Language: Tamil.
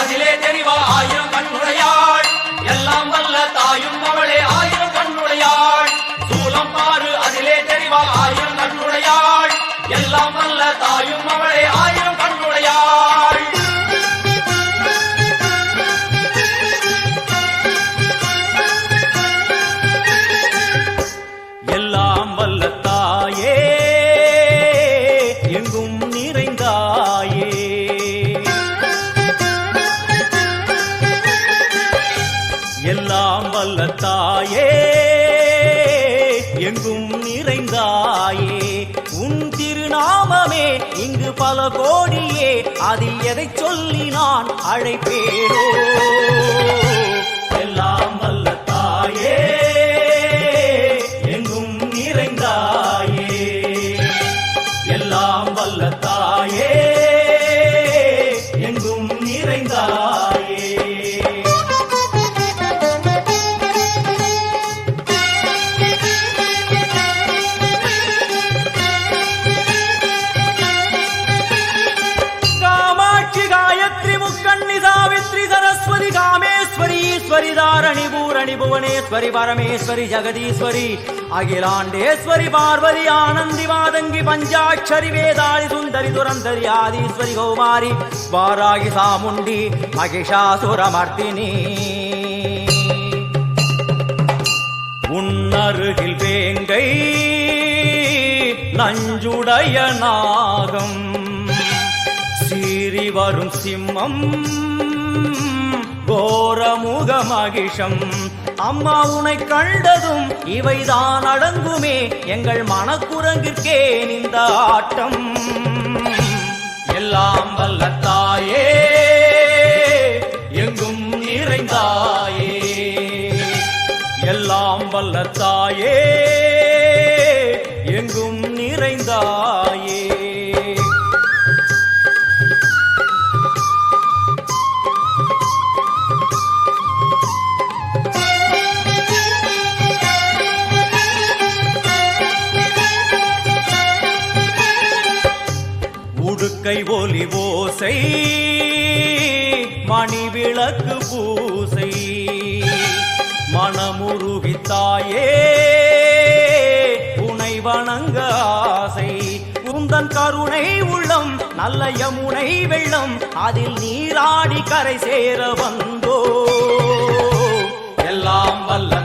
அதிலே தெரிவா ஆயிரம் கண்ணுடையாள் எல்லாம் வல்ல தாயும் அவளே ஆயிரம் கண்ணுடையாள் சூலம் பாரு அதிலே தெரிவா ஆயிரம் கண்ணுடையாள் எல்லாம் வல்ல தாயும் அவளே ஆயிரம் கண்ணுடையாள் எல்லாம் வல்ல தாயே எங்கும் நிறைந்தாயே எல்லாம் வல்ல தாயே எங்கும் நிறைந்தாயே உன் திருநாமமே இங்கு பல கோடியே அதில் எதை சொல்லி நான் அழைப்பேனோ எல்லாம் வல்ல தாயே எங்கும் நிறைந்தாயே எல்லாம் வல்ல தாயே எங்கும் நிறைந்தாயே सरस्वती कामेश्वरी ईश्वरी धारणी पूरणी भुवनेश्वरी परमेश्वरी जगदीश्वरी अखिलांडेश्वरी पार्वती आनंदी मादंगी पंचाक्षरी वेदाली सुंदरी दुरंधरी आदीश्वरी कौमारी वारागी सामुंडी महिषासुरमर्दिनी उन्नरुगिल वेंगै नंजुडय नागम சீறி வரும் சிம்மம் கோரமுக மகிஷம் அம்மா உனை கண்டதும் இவைதான் அடங்குமே எங்கள் மனக்குரங்கிற்கே இந்த ஆட்டம் எல்லாம் வல்ல தாயே எங்கும் நிறைந்தாயே எல்லாம் வல்ல தாயே எங்கும் நிறைந்தாயே உடுக்கை ஒலி ஓசை மணி விளக்கு பூசை மனமுருகித்தாயே உனை வணங்க ஆசை உந்தன் கருணை உள்ளம் நல்ல யமுனை வெள்ளம் அதில் நீராடி கரை சேர வந்தோ எல்லாம் வல்ல